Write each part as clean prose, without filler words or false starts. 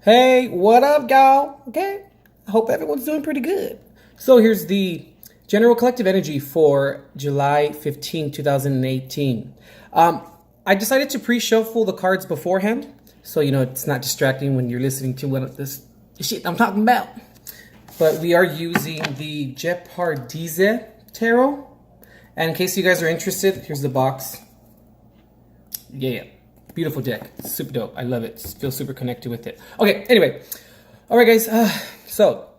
Hey, what up, y'all? Okay, I hope everyone's doing pretty good. So here's the general collective energy for July 15, 2018. I decided to pre-shuffle the cards beforehand, so it's not distracting when you're listening to this shit I'm talking about. But we are using the Jeopardize Tarot. And in case you guys are interested, here's the box. Yeah. Beautiful deck. Super dope. I love it. Feel super connected with it. Okay, anyway. All right, guys. So,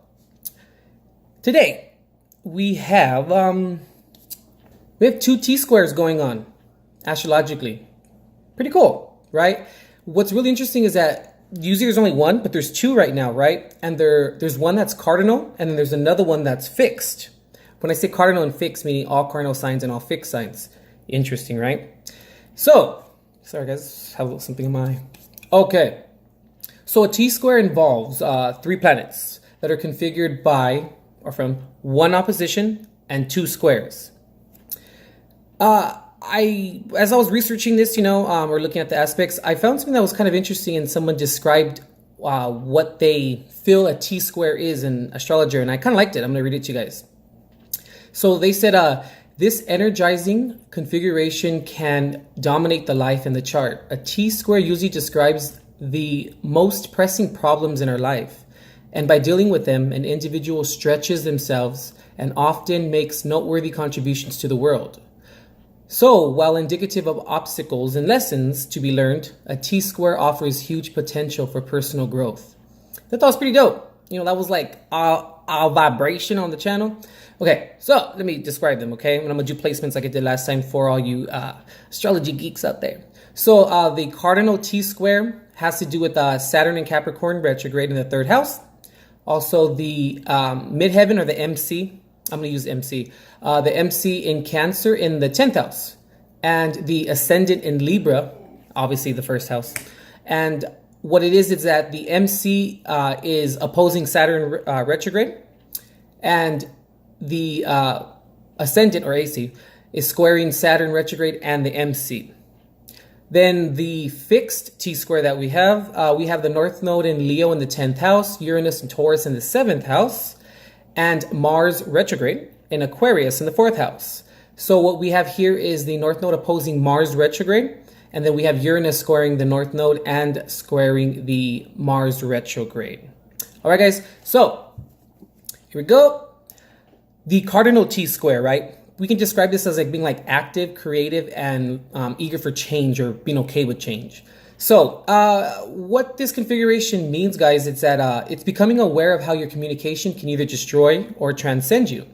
today we have two T-squares going on astrologically. Pretty cool, right? What's really interesting is that usually there's only one, but there's two right now, right? And there's one that's cardinal, and then there's another one that's fixed. When I say cardinal and fixed, meaning all cardinal signs and all fixed signs. Interesting, right? So, sorry guys, have a little something in my eye. Okay, so a T-square involves three planets that are configured by or from one opposition and two squares. As I was researching this, or looking at the aspects, I found something that was kind of interesting, and someone described what they feel a T-square is in astrology, and I kind of liked it. I'm going to read it to you guys. So they said, this energizing configuration can dominate the life in the chart. A T-square usually describes the most pressing problems in our life. And by dealing with them, an individual stretches themselves and often makes noteworthy contributions to the world. So, while indicative of obstacles and lessons to be learned, a T-square offers huge potential for personal growth. That was pretty dope. That was like our vibration on the channel. Okay, so let me describe them, okay? And I'm going to do placements like I did last time for all you astrology geeks out there. So the cardinal T-square has to do with Saturn and Capricorn retrograde in the third house. Also the midheaven, or the MC, I'm going to use MC. The MC in Cancer in the 10th house. And the ascendant in Libra, obviously the first house. And what it is that the MC is opposing Saturn retrograde. And the ascendant, or AC, is squaring Saturn retrograde and the MC. Then the fixed T-square that we have the North Node in Leo in the 10th house, Uranus and Taurus in the 7th house, and Mars retrograde in Aquarius in the 4th house. So what we have here is the North Node opposing Mars retrograde, and then we have Uranus squaring the North Node and squaring the Mars retrograde. All right, guys, so here we go. The cardinal T-square, right? We can describe this as like being like active, creative, and eager for change, or being okay with change. So what this configuration means, guys, it's that it's becoming aware of how your communication can either destroy or transcend you.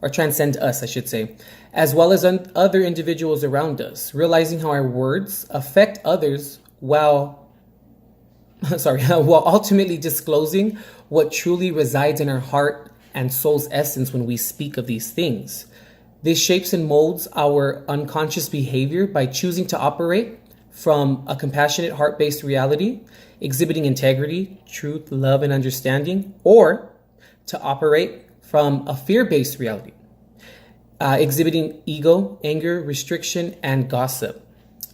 Or transcend us, I should say, as well as other individuals around us, realizing how our words affect others while ultimately disclosing what truly resides in our heart and soul's essence when we speak of these things. This shapes and molds our unconscious behavior by choosing to operate from a compassionate, heart-based reality, exhibiting integrity, truth, love, and understanding, or to operate from a fear-based reality, exhibiting ego, anger, restriction, and gossip.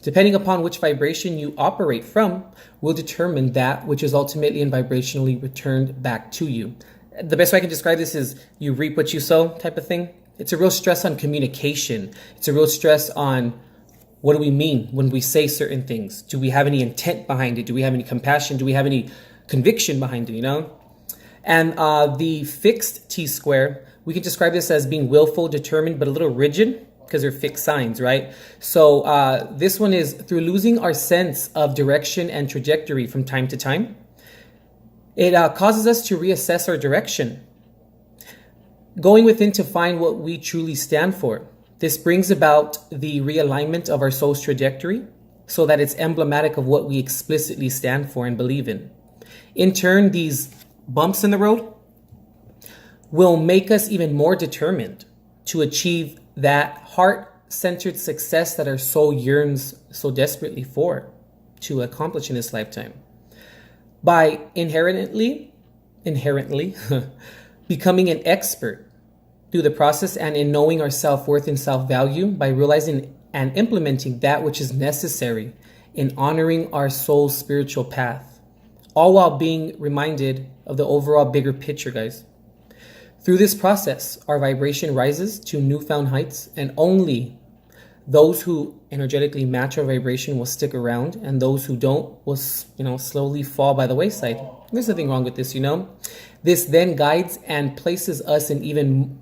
Depending upon which vibration you operate from will determine that which is ultimately and vibrationally returned back to you. The best way I can describe this is you reap what you sow type of thing. It's a real stress on communication. It's a real stress on what do we mean when we say certain things? Do we have any intent behind it? Do we have any compassion? Do we have any conviction behind it, And the fixed T-square, we can describe this as being willful, determined, but a little rigid because they're fixed signs, right? So this one is through losing our sense of direction and trajectory from time to time. It causes us to reassess our direction, going within to find what we truly stand for. This brings about the realignment of our soul's trajectory so that it's emblematic of what we explicitly stand for and believe in. In turn, these bumps in the road will make us even more determined to achieve that heart-centered success that our soul yearns so desperately for, to accomplish in this lifetime. By inherently becoming an expert through the process, and in knowing our self-worth and self-value, by realizing and implementing that which is necessary in honoring our soul's spiritual path. all while being reminded of the overall bigger picture, guys. Through this process, our vibration rises to newfound heights, and only those who energetically match our vibration will stick around, and those who don't will, slowly fall by the wayside. There's nothing wrong with this, This then guides and places us in even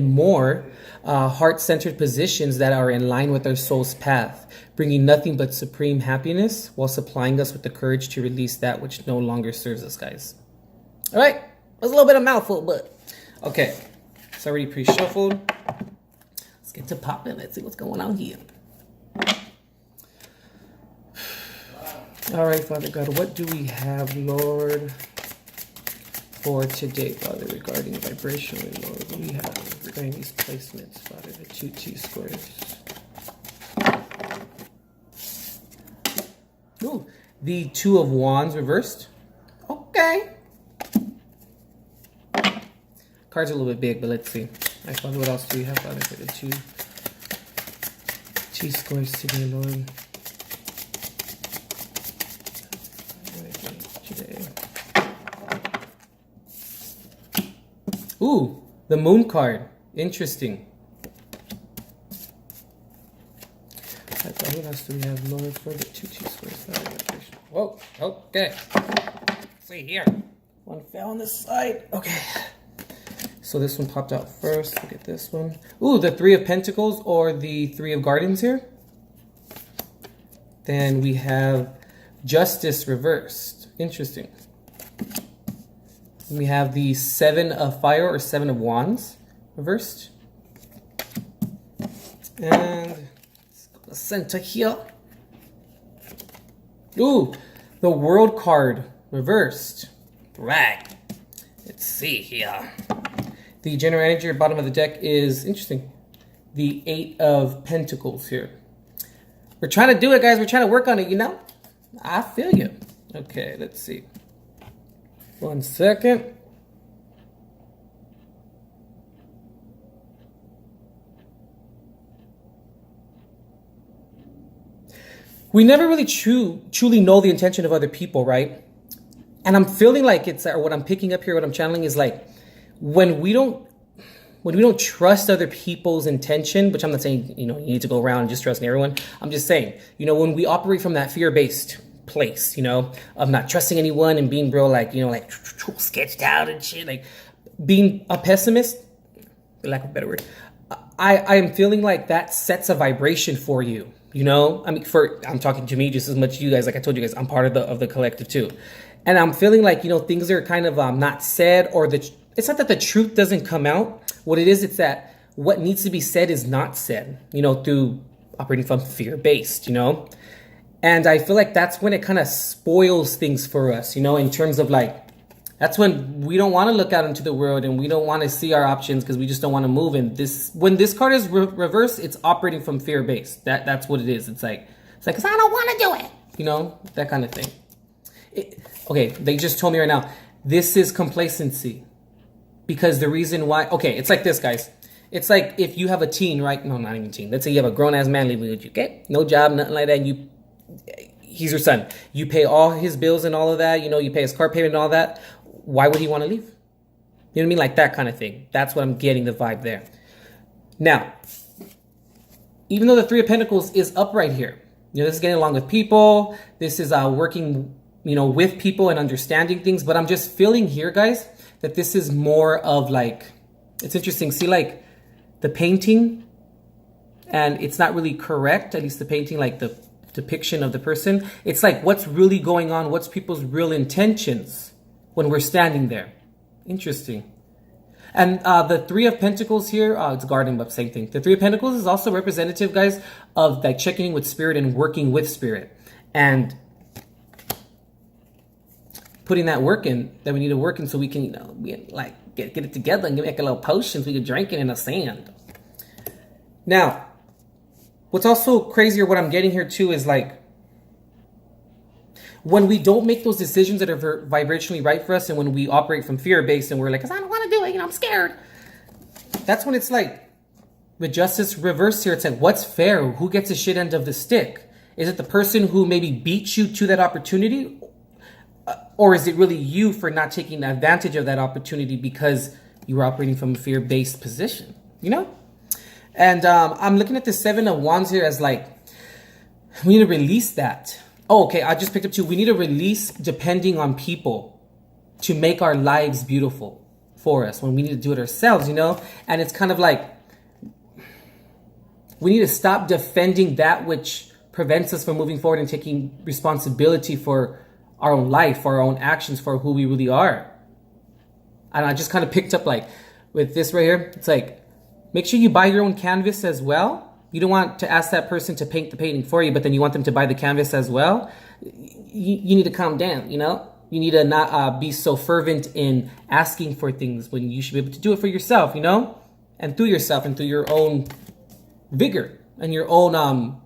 more heart-centered positions that are in line with our soul's path, bringing nothing but supreme happiness while supplying us with the courage to release that which no longer serves us, guys. All right, that's a little bit of mouthful, but okay. It's already pre-shuffled. Let's get to popping. Let's see what's going on here. All right, Father God, what do we have, Lord, for today, Father, regarding vibrationally, Lord? What do we have regarding these placements, Father, the 2 T-squares? Ooh, the 2 of Wands reversed. Okay. Cards are a little bit big, but let's see. All right, Father, what else do we have, Father, for the 2 T-squares today, Lord? Ooh, the Moon card. Interesting. What else do we have, Lord, for the 2 T-squares? Whoa, okay. Let's see here. One fell on this side. Okay. So this one popped out first. Look at this one. Ooh, the 3 of Pentacles or the 3 of Gardens here. Then we have Justice reversed. Interesting. We have the 7 of Fire or 7 of Wands reversed. And let's go to the center here. Ooh, the World card reversed. Right. Let's see here. The general energy at the bottom of the deck is interesting. The 8 of Pentacles here. We're trying to do it, guys. We're trying to work on it, I feel you. Okay, let's see. 1 second. We never really truly know the intention of other people, right? And I'm feeling like it's, or what I'm picking up here, what I'm channeling is like, when we don't trust other people's intention, which I'm not saying, you need to go around and just trusting everyone. I'm just saying, when we operate from that fear-based place, of not trusting anyone and being real, like sketched out and shit, like being a pessimist, for lack of a better word, I am feeling like that sets a vibration for you, I'm talking to me just as much as you guys. Like I told you guys, I'm part of the collective too. And I'm feeling like, things are kind of not said, or it's not that the truth doesn't come out. What it is, it's that what needs to be said is not said, through operating from fear-based, And I feel like that's when it kind of spoils things for us, in terms of like, that's when we don't want to look out into the world and we don't want to see our options because we just don't want to move. And when this card is reversed, it's operating from fear-based. That's what it is. It's like, because I don't want to do it, that kind of thing. Okay, they just told me right now, this is complacency. Because the reason why, okay, it's like this, guys. It's like if you have a teen, right? No, not even teen. Let's say you have a grown-ass man living with you, okay? No job, nothing like that. He's your son. You pay all his bills and all of that. You pay his car payment and all that. Why would he want to leave? You know what I mean? Like that kind of thing. That's what I'm getting the vibe there. Now, even though the 3 of Pentacles is upright here, this is getting along with people. This is working, with people and understanding things. But I'm just feeling here, guys, that this is more of like, it's interesting. See, like the painting, and it's not really correct. At least the painting, like the depiction of the person. It's like what's really going on. What's people's real intentions when we're standing there. Interesting. And the 3 of Pentacles here, it's Garden, but same thing. The 3 of Pentacles is also representative, guys, of like checking in with spirit and working with spirit. And putting that work in that we need to work in so we can, get it together and make a little potion so we can drink it in the sand. Now, what's also crazier, what I'm getting here too, is like, when we don't make those decisions that are vibrationally right for us, and when we operate from fear-based and we're like, 'cause I don't want to do it, I'm scared. That's when it's like, with Justice reversed here, it's like, what's fair? Who gets the shit end of the stick? Is it the person who maybe beat you to that opportunity? Or is it really you for not taking advantage of that opportunity because you were operating from a fear-based position, you know? And I'm looking at the Seven of Wands here as like, we need to release that. Oh, okay, I just picked up too. We need to release depending on people to make our lives beautiful for us when we need to do it ourselves, you know? And it's kind of like, we need to stop defending that which prevents us from moving forward and taking responsibility for our own life, for our own actions, for who we really are. And I just kind of picked up like with this right here, it's like, make sure you buy your own canvas as well. You don't want to ask that person to paint the painting for you, but then you want them to buy the canvas as well. You need to calm down, you know? You need to not be so fervent in asking for things when you should be able to do it for yourself, you know? And through yourself and through your own vigor and your own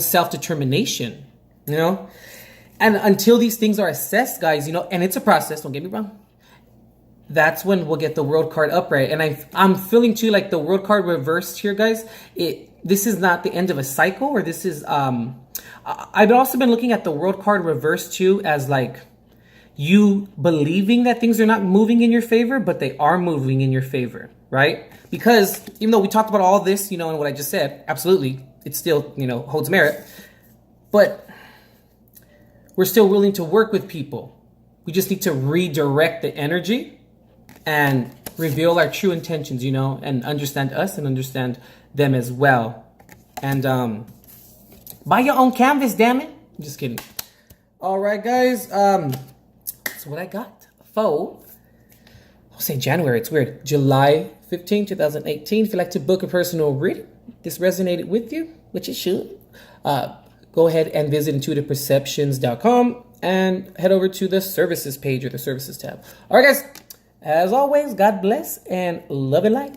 self-determination, you know? And until these things are assessed, guys, you know, and it's a process, don't get me wrong, that's when we'll get the world card upright. And I'm feeling too like the world card reversed here, guys. This is not the end of a cycle, or this is I've also been looking at the world card reversed too as like you believing that things are not moving in your favor, but they are moving in your favor, right? Because even though we talked about all this, you know, and what I just said, absolutely, it still, you know, holds merit. But we're still willing to work with people. We just need to redirect the energy and reveal our true intentions, you know, and understand us and understand them as well. And buy your own canvas, damn it. I'm just kidding. All right, guys. So what I got for, I'll say January, it's weird. July 15, 2018. If you'd like to book a personal reading, this resonated with you, which it should, go ahead and visit intuitiveperceptions.com and head over to the services page or the services tab. All right, guys. As always, God bless and love and light.